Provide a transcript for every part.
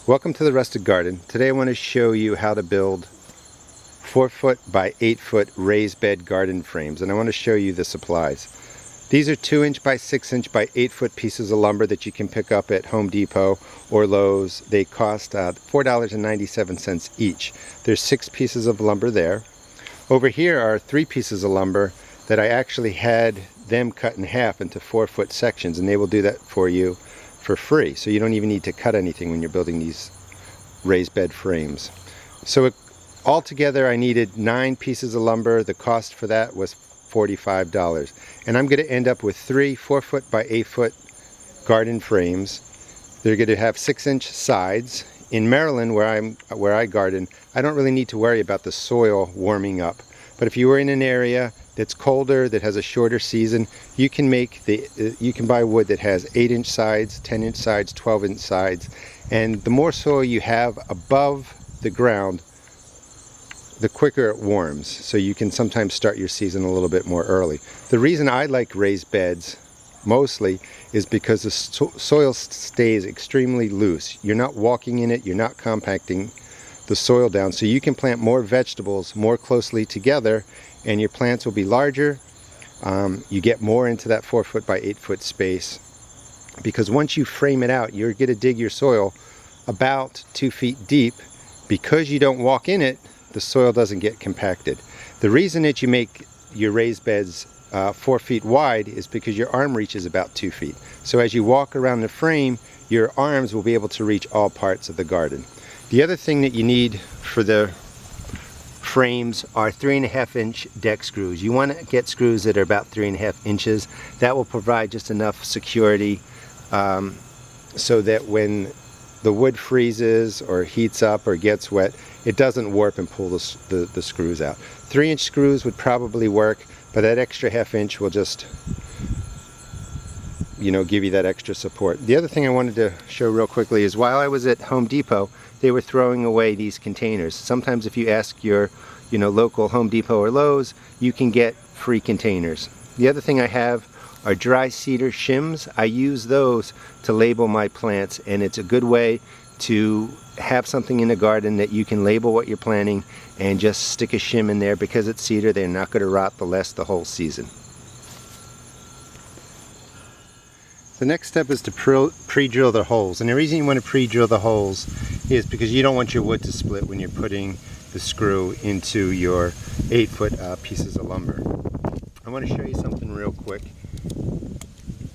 Welcome to the Rustic Garden. Today I want to show you how to build 4-foot by 8-foot raised bed garden frames, and I want to show you the supplies. These are 2-inch by 6-inch by 8-foot pieces of lumber that you can pick up at Home Depot or Lowe's. They cost $4.97 each. There's 6 pieces of lumber there. Over here are 3 pieces of lumber that I actually had them cut in half into 4-foot sections, and they will do that for you for free, so you don't even need to cut anything when you're building these raised bed frames. So altogether I needed 9 pieces of lumber. The cost for that was $45, and I'm going to end up with 3 4-foot by 8-foot garden frames. They're going to have 6-inch sides. In Maryland, where I garden, I don't really need to worry about the soil warming up, but if you were in an area that's colder, that has a shorter season, you can buy wood that has 8-inch sides, 10-inch sides, 12-inch sides, and the more soil you have above the ground, the quicker it warms, so you can sometimes start your season a little bit more early. The reason I like raised beds mostly is because the soil stays extremely loose. You're not walking in it, you're not compacting the soil down, so you can plant more vegetables more closely together, and your plants will be larger. You get more into that 4-foot by 8-foot space, because once you frame it out, you're going to dig your soil about 2 feet deep. Because you don't walk in it, the soil doesn't get compacted. The reason that you make your raised beds 4 feet wide is because your arm reach is about 2 feet. So as you walk around the frame, your arms will be able to reach all parts of the garden. The other thing that you need for the frames are 3.5-inch deck screws. You want to get screws that are about 3.5 inches. That will provide just enough security so that when the wood freezes or heats up or gets wet, it doesn't warp and pull the screws out. 3-inch screws would probably work, but that extra 1/2 inch will just, give you that extra support. The other thing I wanted to show real quickly is while I was at Home Depot, they were throwing away these containers. Sometimes if you ask your local Home Depot or Lowe's, you can get free containers. The other thing I have are dry cedar shims. I use those to label my plants, and it's a good way to have something in the garden that you can label what you're planting and just stick a shim in there. Because it's cedar, they're not going to rot, they'll last the whole season. The next step is to pre-drill the holes, and the reason you want to pre-drill the holes is because you don't want your wood to split when you're putting the screw into your 8-foot pieces of lumber. I want to show you something real quick.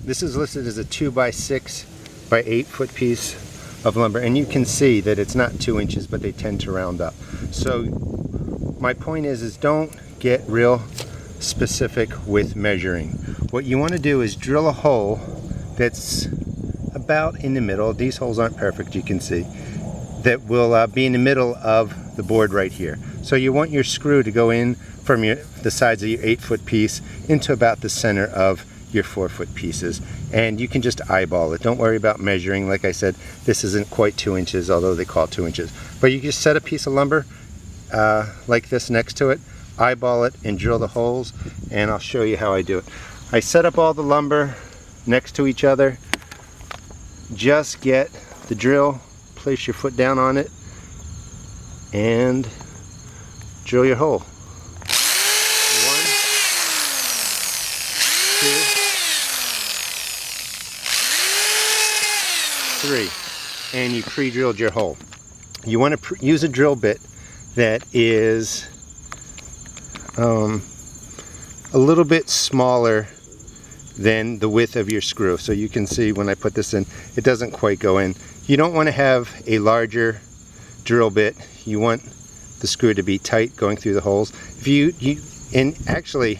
This is listed as a 2 by 6 by 8-foot piece of lumber, and you can see that it's not 2 inches, but they tend to round up. So my point is don't get real specific with measuring. What you want to do is drill a hole that's about in the middle. These holes aren't perfect, you can see, that will be in the middle of the board right here. So you want your screw to go in from the sides of your 8-foot piece into about the center of your 4-foot pieces, and you can just eyeball it. Don't worry about measuring. Like I said, this isn't quite 2 inches, although they call it 2 inches. But you just set a piece of lumber like this next to it, eyeball it, and drill the holes, and I'll show you how I do it. I set up all the lumber next to each other. Just get the drill, place your foot down on it, and drill your hole. 1, 2, 3, and you pre-drilled your hole. You want to use a drill bit that is a little bit smaller than the width of your screw. So you can see when I put this in, it doesn't quite go in. You don't want to have a larger drill bit. You want the screw to be tight going through the holes. And actually,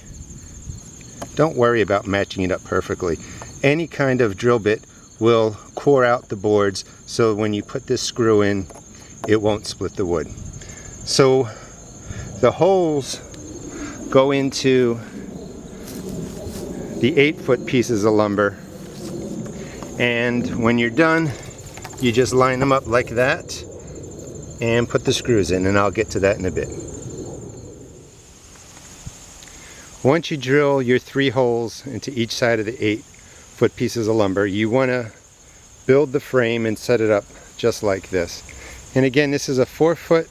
don't worry about matching it up perfectly. Any kind of drill bit will core out the boards, so when you put this screw in, it won't split the wood. So the holes go into the 8-foot pieces of lumber, and when you're done, you just line them up like that and put the screws in, and I'll get to that in a bit. Once you drill your 3 holes into each side of the 8-foot pieces of lumber, you want to build the frame and set it up just like this. And again, this is a 4 foot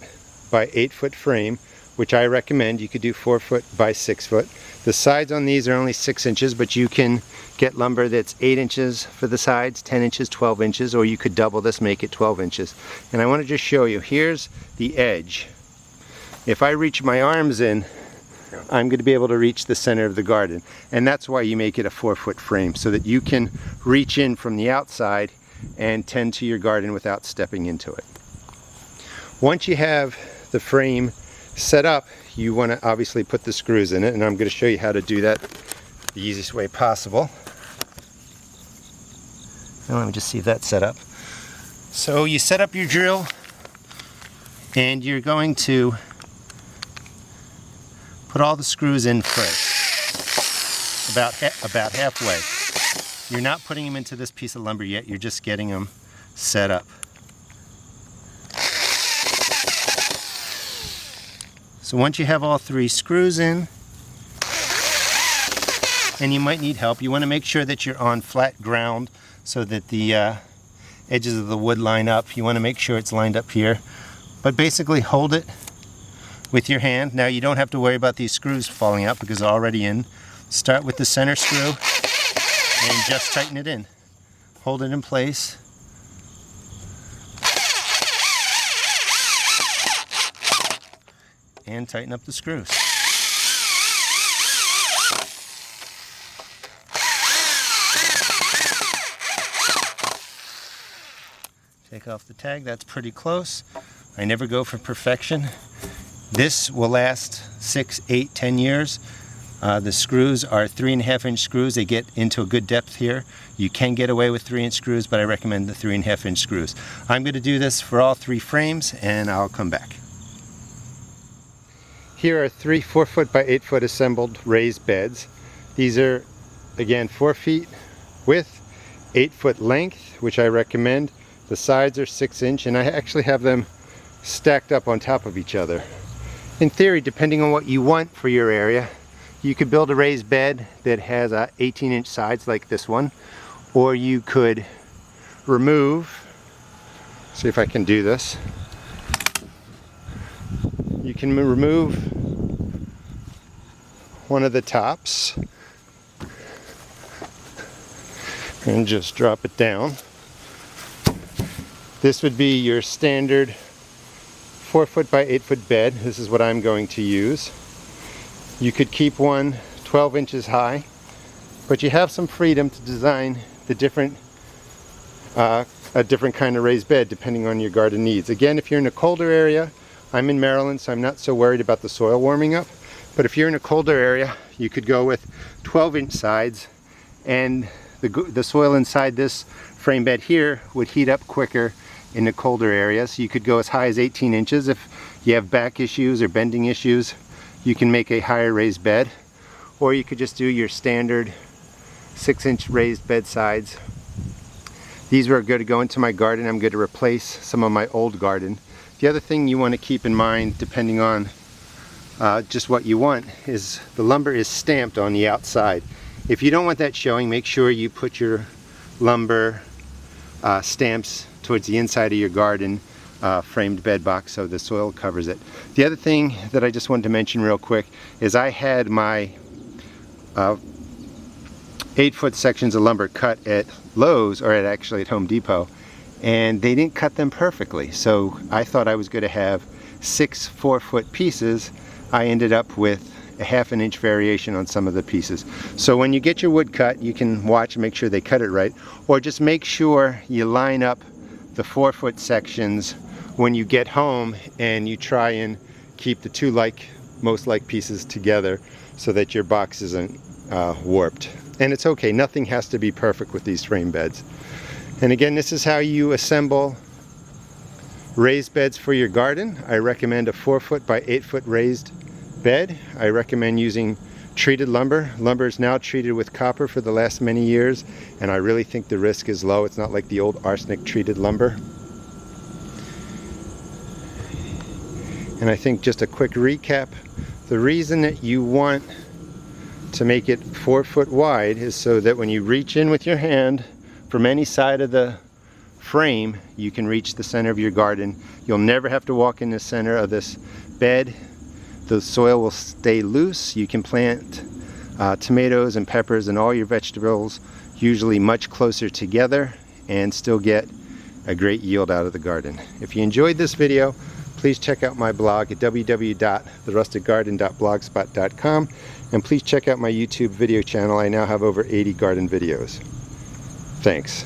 by 8 foot frame, which I recommend. You could do 4 foot by 6 foot. The sides on these are only 6 inches, but you can get lumber that's 8 inches for the sides, 10 inches, 12 inches, or you could double this, make it 12 inches. And I want to just show you, here's the edge. If I reach my arms in, I'm going to be able to reach the center of the garden. And that's why you make it a 4 foot frame, so that you can reach in from the outside and tend to your garden without stepping into it. Once you have the frame set up, you want to obviously put the screws in it, and I'm going to show you how to do that the easiest way possible. Now let me just see if that's set up. So you set up your drill, and you're going to put all the screws in first, about halfway. You're not putting them into this piece of lumber yet, you're just getting them set up. So once you have all 3 screws in, and you might need help, you want to make sure that you're on flat ground so that the edges of the wood line up. You want to make sure it's lined up here. But basically hold it with your hand. Now you don't have to worry about these screws falling out because they're already in. Start with the center screw and just tighten it in. Hold it in place. And tighten up the screws. Take off the tag, that's pretty close. I never go for perfection. This will last 6, 8, 10 years. The screws are 3.5 inch screws. They get into a good depth here. You can get away with 3 inch screws, but I recommend the 3.5 inch screws. I'm going to do this for all 3 frames and I'll come back. Here are 3 4 foot by 8 foot assembled raised beds. These are, again, 4 feet width, 8 foot length, which I recommend. The sides are 6 inch, and I actually have them stacked up on top of each other. In theory, depending on what you want for your area, you could build a raised bed that has 18 inch sides like this one, or you could remove, see if I can do this. You can remove one of the tops and just drop it down. This would be your standard 4 foot by 8 foot bed. This is what I'm going to use. You could keep one 12 inches high, but you have some freedom to design the a different kind of raised bed depending on your garden needs. Again, if you're in a colder area, I'm in Maryland, so I'm not so worried about the soil warming up. But if you're in a colder area, you could go with 12 inch sides, and the soil inside this frame bed here would heat up quicker in the colder areas. You could go as high as 18 inches. If you have back issues or bending issues, you can make a higher raised bed. Or you could just do your standard 6 inch raised bed sides. These were going to go into my garden. I'm going to replace some of my old garden. The other thing you want to keep in mind, depending on just what you want, is the lumber is stamped on the outside. If you don't want that showing, make sure you put your lumber stamps towards the inside of your garden framed bed box so the soil covers it. The other thing that I just wanted to mention real quick is I had my 8 foot sections of lumber cut at Lowe's, or actually at Home Depot, and they didn't cut them perfectly. So I thought I was going to have 6 4 foot pieces. I ended up with a 1/2 inch variation on some of the pieces. So when you get your wood cut, you can watch and make sure they cut it right, or just make sure you line up the 4 foot sections when you get home, and you try and keep the two most like pieces together so that your box isn't warped. And it's okay, nothing has to be perfect with these frame beds. And again, this is how you assemble raised beds for your garden. I recommend a 4 foot by 8 foot raised bed. I recommend using treated lumber. Lumber is now treated with copper for the last many years, and I really think the risk is low. It's not like the old arsenic treated lumber. And I think, just a quick recap, the reason that you want to make it 4 foot wide is so that when you reach in with your hand from any side of the frame, you can reach the center of your garden. You'll never have to walk in the center of this bed. The soil will stay loose. You can plant tomatoes and peppers and all your vegetables usually much closer together and still get a great yield out of the garden. If you enjoyed this video, please check out my blog at www.therusticgarden.blogspot.com, and please check out my YouTube video channel. I now have over 80 garden videos. Thanks.